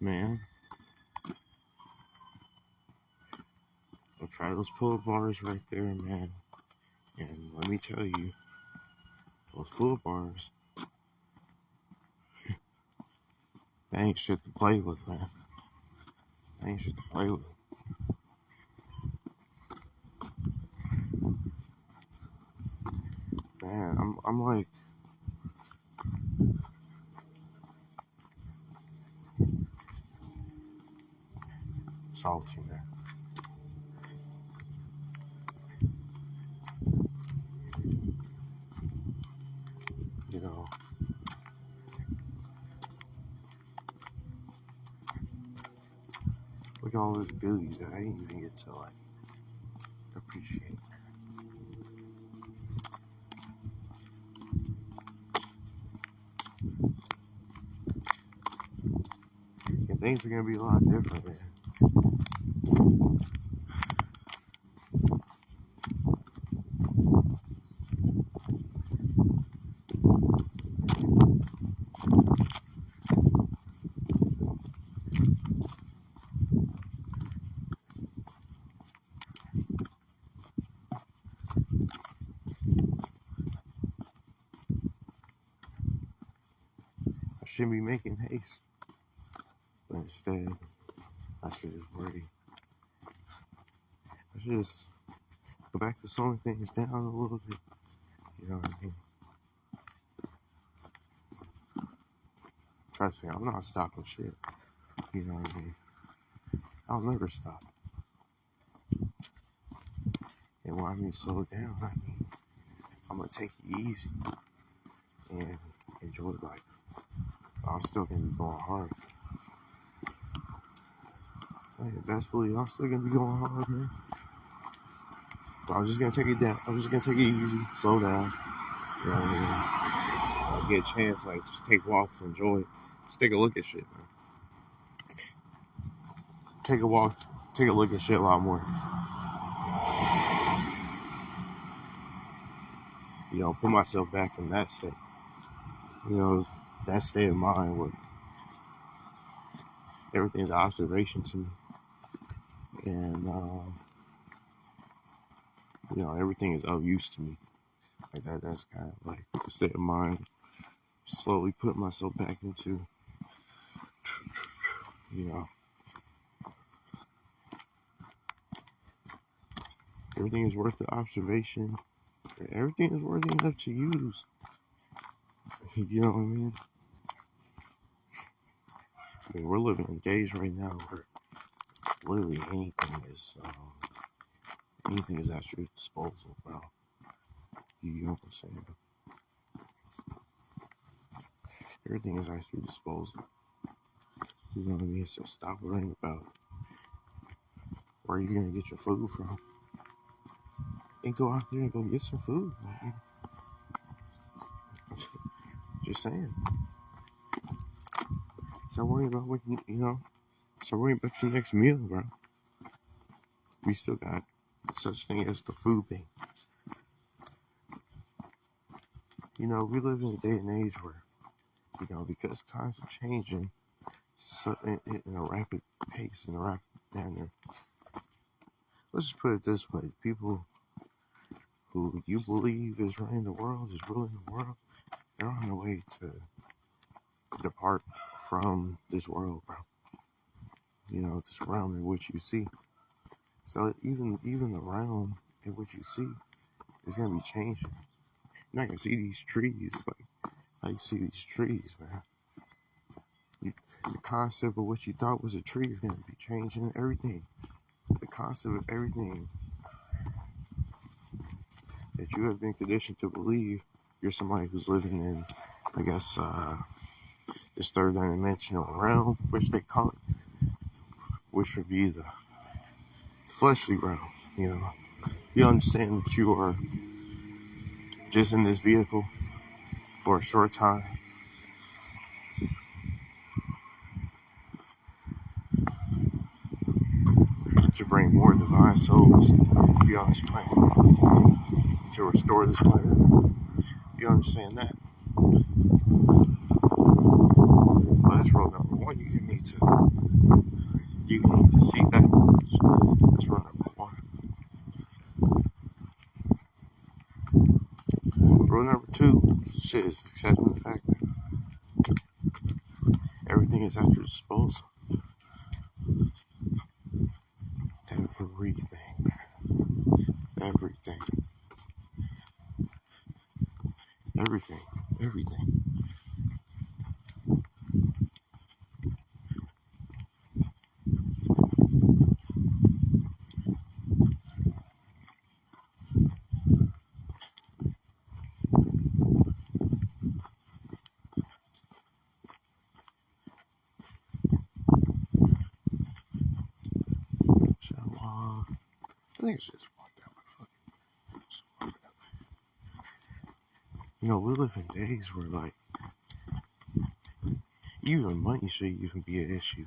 man. I'll try those pull-up bars right there, man. And let me tell you, those pull-up bars, they ain't shit to play with, man. They ain't shit to play with. Man, I'm like, salty, man. You know, look at all this beauty that I didn't even get to, like, appreciate. And things are gonna be a lot different, man. I shouldn't be making haste, but instead, I should just worry. I should just go back to slowing things down a little bit. You know what I mean? Trust me, I'm not stopping shit. You know what I mean? I'll never stop. And when I mean slow down, I mean I'm gonna take it easy and enjoy life. I'm still gonna be going hard. Hey, best believe I'm still gonna be going hard, man. But I'm just gonna take it down. I'm just gonna take it easy, slow down. You know what I mean? I'll get a chance, like, just take walks, enjoy it. Just take a look at shit, man. Take a walk, take a look at shit a lot more. You know, put myself back in that state. You know, that state of mind where everything's observation to me. And, you know, everything is of use to me. Like that's kind of like the state of mind. Slowly put myself back into, you know, everything is worth the observation. Everything is worthy enough to use. You know what I mean? I mean, we're living in days right now where literally anything is at your disposal, bro. You know what I'm saying? Everything is at your disposal. You know what I mean? So stop worrying about where you're gonna get your food from, and go out there and go get some food. Man. Just saying. Stop worrying about what you know. Stop worrying about your next meal, bro. We still got such thing as the food bank. You know, we live in a day and age where, you know, because times are changing so in a rapid pace, in a rapid manner. Let's just put it this way: people who you believe is running the world, is ruling the world, they're on their way to depart from this world, bro. You know, this realm in which you see. So even the realm in which you see is gonna be changing. You're not gonna see these trees like how you see these trees, man. The concept of what you thought was a tree is gonna be changing. Everything. The concept of everything that you have been conditioned to believe you're somebody who's living in, I guess, this third dimensional realm, which they call it, which would be the fleshly realm. You know, you understand that you are just in this vehicle for a short time. To bring more divine souls be on this planet, to restore this planet. You understand that? Well, that's rule number one, you need to see that. That's rule number one. Rule number two, shit, is accepting the fact that everything is at your disposal. Everything. So, I think it's just walk down my fucking. We live in days where, like, even money should even be an issue.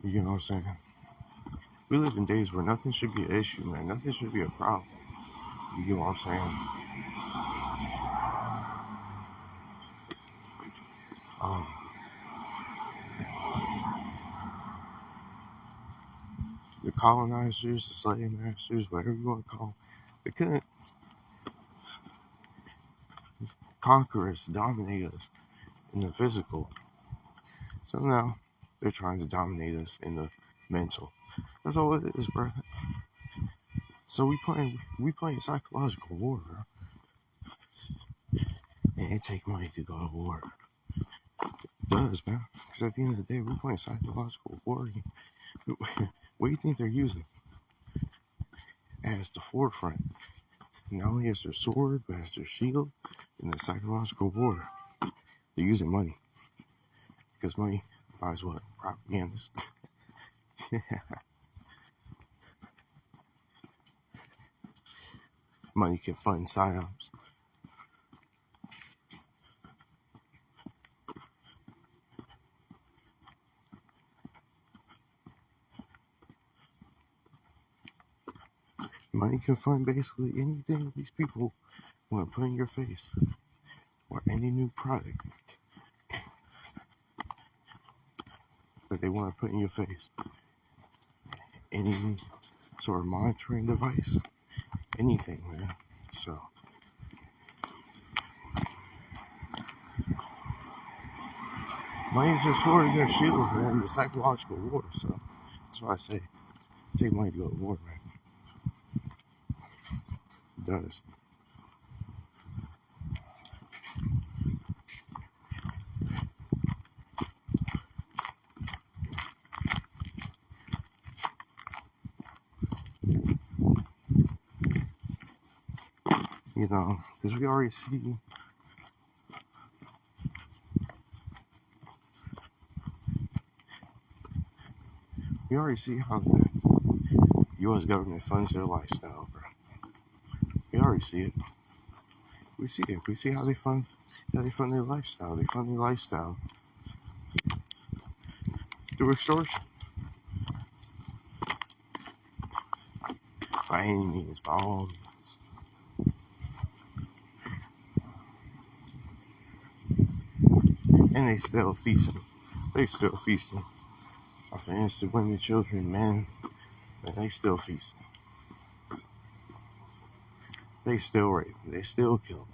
You know what I'm saying? We live in days where nothing should be an issue, man. Nothing should be a problem. You get what I'm saying? The colonizers, the slave masters, whatever you want to call them, they couldn't conquer us, dominate us in the physical. So now they're trying to dominate us in the mental. That's all it is, bro. So we playing psychological war, bro. And it takes money to go to war. It does, man. Because at the end of the day, we're playing psychological war. What do you think they're using as the forefront? Not only as their sword, but as their shield in the psychological war. They're using money. Because money buys what? Propagandists. Money can fund psyops. Money can fund basically anything these people want to put in your face, or any new product that they want to put in your face, any sort of monitoring device, anything, man. So money is their sword and their shield, man, the psychological war. So that's why I say take money to go to war, man. It does. Because we already see how the U.S. government funds their lifestyle, bro. We already see it. We see it. We see how they fund their lifestyle. They fund their lifestyle through extortion. By any means, by all means. And they still feasting. Off of innocent women, children, men. And they still feasting. They still rape. They still kill.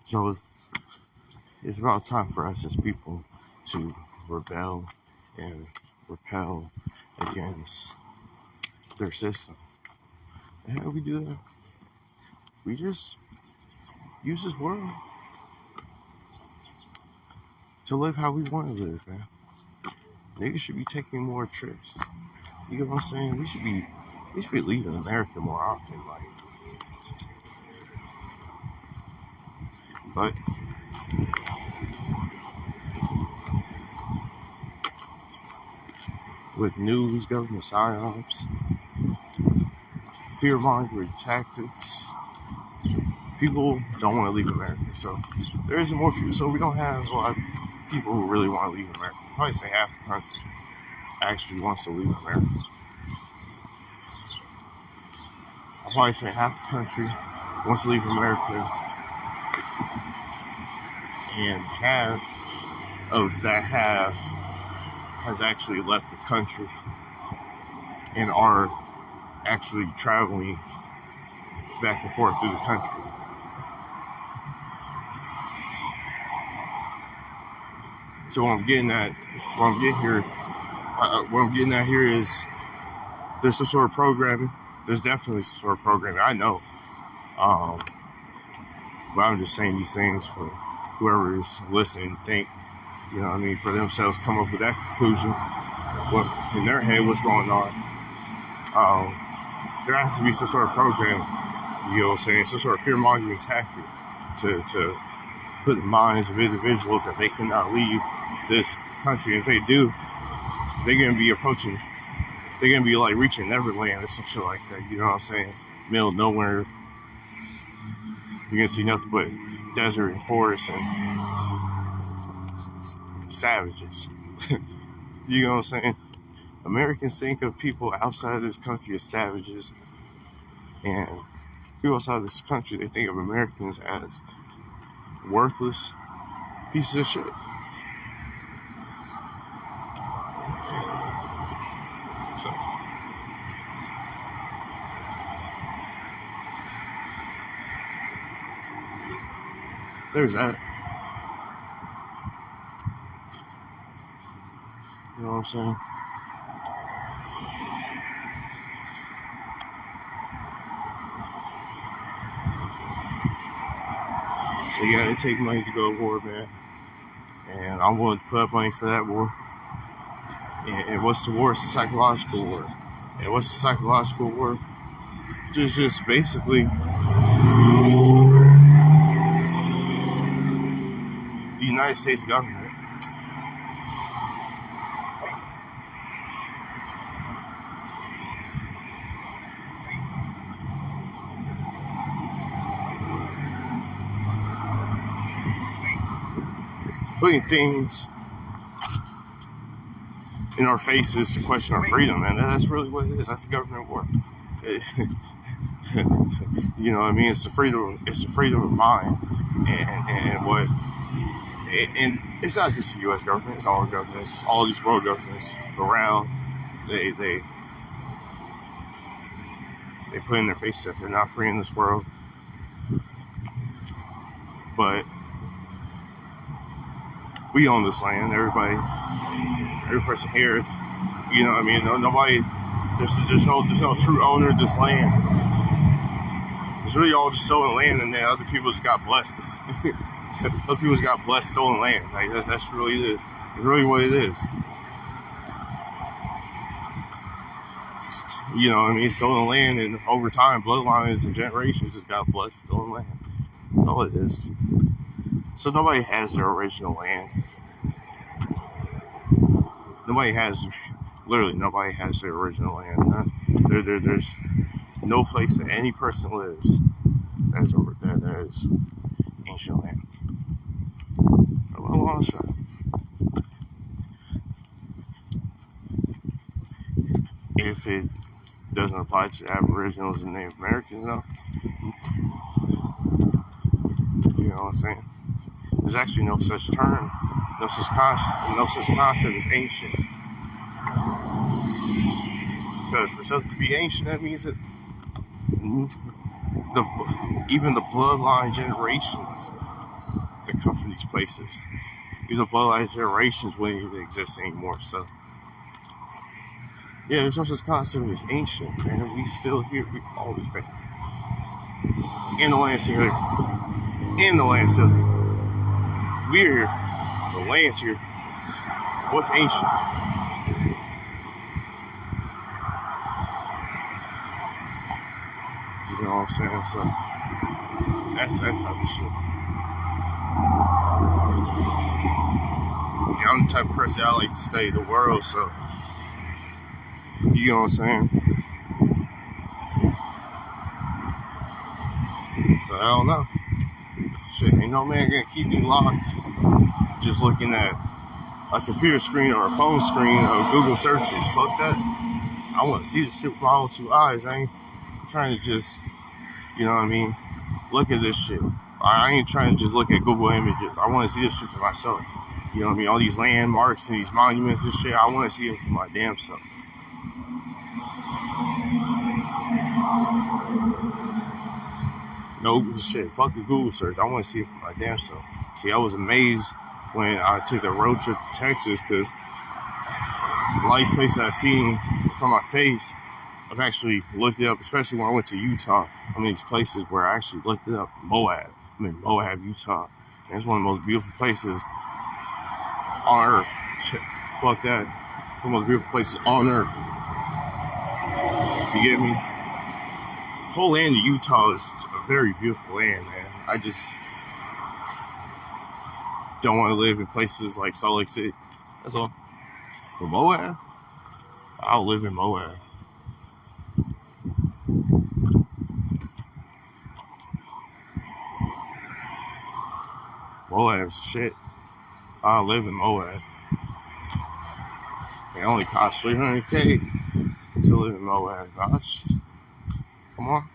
So it's about time for us as people to rebel and repel against their system. And how do we do that? We just use this world to live how we want to live, man. Niggas should be taking more trips. You know what I'm saying? We should be leaving America more often, like. But with news, government psyops, fear-mongering tactics, people don't want to leave America. So there isn't more people. So we don't have a lot of people who really want to leave America. I'd probably say half the country actually wants to leave America. I'll probably say half the country wants to leave America, and half of that half has actually left the country and are actually traveling back and forth through the country. So what I'm getting at here is there's some sort of programming. There's definitely some sort of programming. I know. But I'm just saying these things for whoever is listening, think, you know what I mean, for themselves come up with that conclusion. What in their head, what's going on. There has to be some sort of program, you know what I'm saying, some sort of fear-mongering tactic to put in the minds of individuals that they cannot leave this country. If they do, they're going to be like reaching Neverland or some shit like that, you know what I'm saying? Middle of nowhere, you're going to see nothing but desert and forest and savages. You know what I'm saying? Americans think of people outside of this country as savages, and people outside of this country, they think of Americans as worthless pieces of shit. So there's that. You know what I'm saying? So you gotta take money to go to war, man. And I'm willing to put up money for that war. And what's the war? It's a psychological war. And what's the psychological war? Just basically the United States government putting things in our faces to question our freedom, and that's really what it is. That's the government war. You know what I mean? It's the freedom of mind, and what, and it's not just the U.S. government. It's all the governments, all these world governments around. They put in their faces that they're not free in this world, but we own this land. Every person here, you know what I mean? Nobody, there's no true owner of this land. It's really all just stolen land, and then other people just got blessed. Other people just got blessed stolen land. Like that's really it is. It's really what it is. You know what I mean? Stolen land, and over time, bloodlines and generations just got blessed stolen land. That's all it is. So nobody has their original land. Nobody has their original land. There's no place that any person lives that is ancient land. A long shot. If it doesn't apply to Aboriginals and Native Americans, though, you know what I'm saying? There's actually no such term, no such concept as ancient. Because for something to be ancient, that means that even the bloodline generations that come from these places, even the bloodline generations wouldn't even exist anymore. So, yeah, there's no such concept as ancient, man. We still here. We always been. And the land's still here. And the land's still here. We're here. The land's here. What's ancient? You know what I'm saying? So that's that type of shit. I'm the type of person I like to study the world, so you know what I'm saying? So I don't know. Shit, ain't no man gonna keep me locked just looking at a computer screen or a phone screen of Google searches. Fuck that. I want to see the shit with my own two eyes. I ain't trying to just, you know what I mean, look at this shit. I ain't trying to just look at Google Images. I want to see this shit for myself. You know what I mean? All these landmarks and these monuments and shit, I want to see them for my damn self. No shit, fuck the Google search. I want to see it for my damn self. See, I was amazed when I took the road trip to Texas because the last places I've seen from my face, I've actually looked it up, especially when I went to Utah. I mean, these places where I actually looked it up. Moab. I'm in Moab, Utah. And it's one of the most beautiful places on earth. Shit, fuck that. One of the most beautiful places on earth. You get me? The whole land of Utah is a very beautiful land, man. I just don't want to live in places like Salt Lake City. That's all. But Moab? I'll live in Moab. Moab's shit. I'll live in Moab. It only costs $300K to live in Moab. Gosh. Come on.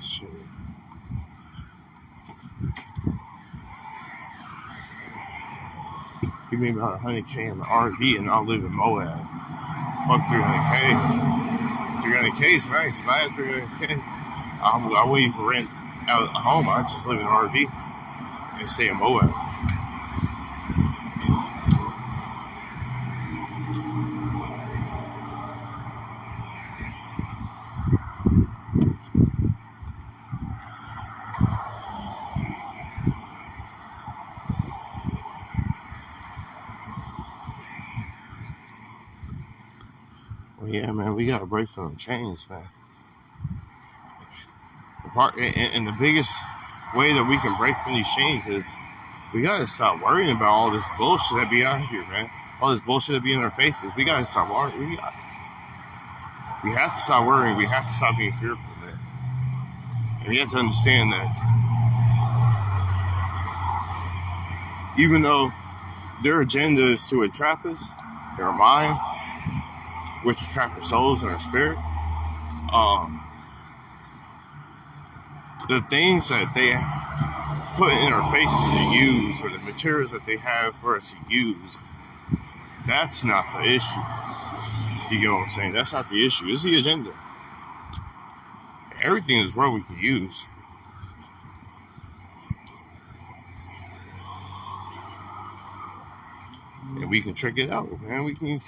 Shit. Give me about $100K in the RV and I'll live in Moab. Fuck $300K. $300K is nice. If I had $300K, I wouldn't even rent out a home. I'd just live in an RV and stay in Moab. Well, yeah, man, we gotta break from the chains, man. And the biggest way that we can break from these chains is we gotta stop worrying about all this bullshit that be out here, man. All this bullshit that be in our faces. We gotta stop worrying. We have to stop worrying. We have to stop being fearful, man. And we have to understand that even though their agenda is to entrap us, their mind, which trap our souls and our spirit, the things that they put in our faces to use, or the materials that they have for us to use, that's not the issue. You get what I'm saying? That's not the issue. It's the agenda. Everything is what we can use. And we can trick it out, man. We can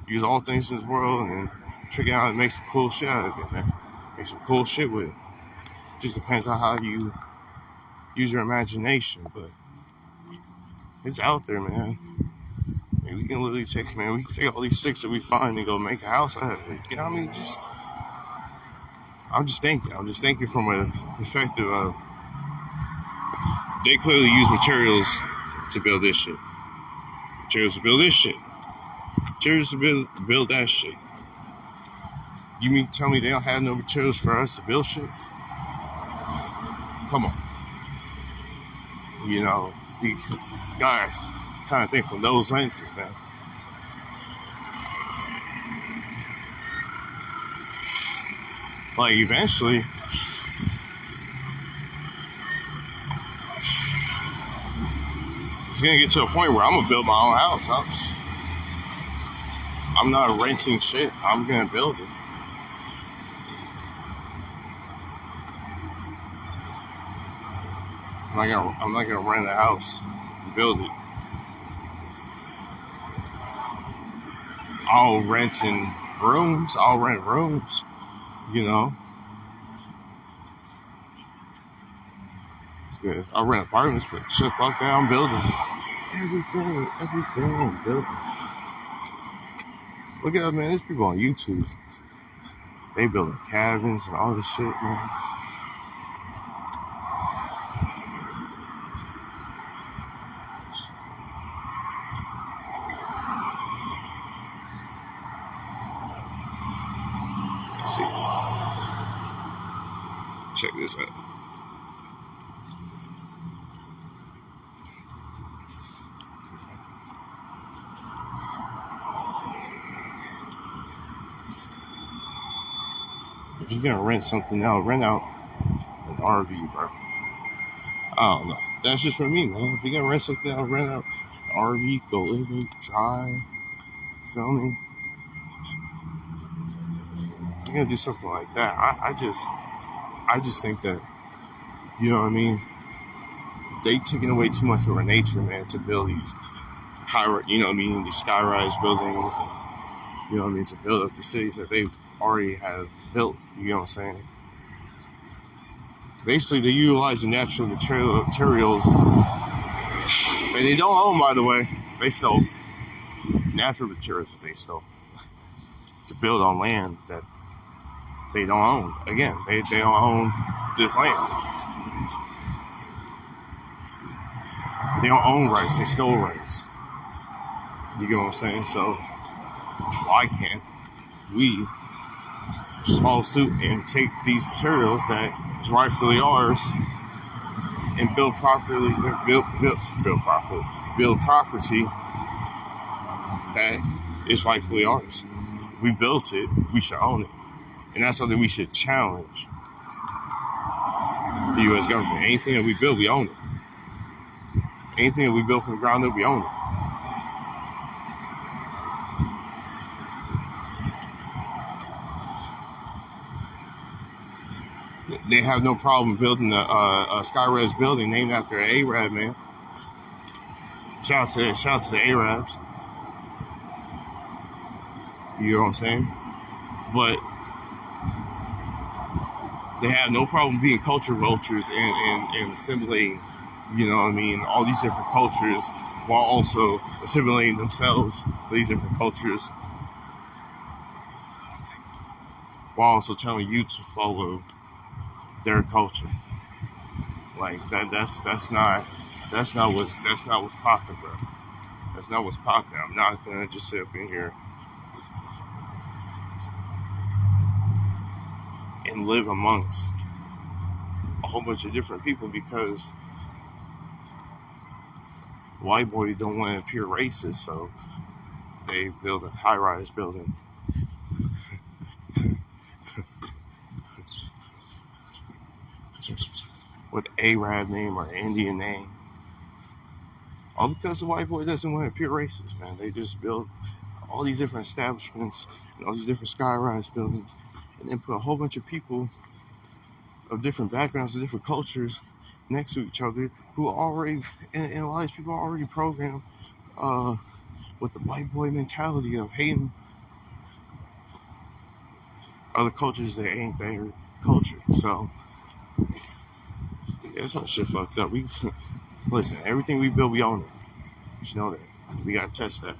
use all things in this world and trick it out and make some cool shit out of it, man. Make some cool shit with it. Just depends on how you use your imagination, but it's out there, man. I mean, we can literally take all these sticks that we find and go make a house out of it. You know what I mean? I'm just thinking from a perspective of they clearly use materials to build this shit. Materials to build this shit. Materials to build that shit. You mean tell me they don't have no materials for us to build shit? Come on. You know, you gotta kind of think from those lenses, man. Like, eventually, it's gonna get to a point where I'm gonna build my own house. I'm not renting shit. I'm gonna build it. I'm not gonna rent a house and build it. I'll rent rooms. I'll rent rooms, you know. It's good. I'll rent apartments, but shit, fuck that, I'm building. Everything I'm building. Look at that, man. There's people on YouTube. They building cabins and all this shit, man. Let's see. Check this out. If you're gonna rent something out, rent out an RV, bro. I don't know. That's just for me, man. If you're gonna rent something out, rent out an RV, go live in, drive, feel me? If you're gonna do something like that, I just think that, you know what I mean? They taking away too much of our nature, man, to build these high, you know what I mean, these sky-rise buildings, and, you know what I mean, to build up the cities that they've already have built, you know what I'm saying? Basically, they utilize the natural materials that they don't own, by the way. They stole natural materials that they stole to build on land that they don't own. Again, they don't own this land. They don't own rights, they stole rights. You get what I'm saying? So, why can't we just follow suit and take these materials that is rightfully ours and build property that is rightfully ours? We built it, we should own it. And that's something we should challenge the U.S. government. Anything that we build, we own it. Anything that we build from the ground up, we own it. They have no problem building a sky-res building named after an Arab, man. Shout out to the Arabs. You know what I'm saying? But they have no problem being culture vultures and assimilating, you know what I mean, all these different cultures while also assimilating themselves with these different cultures, while also telling you to follow their culture. Like that's not what's popping, bro. That's not what's popping. I'm not gonna just sit up in here and live amongst a whole bunch of different people because white boys don't want to appear racist, so they build a high-rise building with Arab name or Indian name. All because the white boy doesn't want to appear racist, man. They just build all these different establishments and all these different sky-rise buildings and then put a whole bunch of people of different backgrounds and different cultures next to each other who are already, and a lot of these people are already programmed with the white boy mentality of hating other cultures that ain't their culture. So, yeah, this whole shit fucked up. Listen, everything we build, we own it. You should know that. We gotta test that.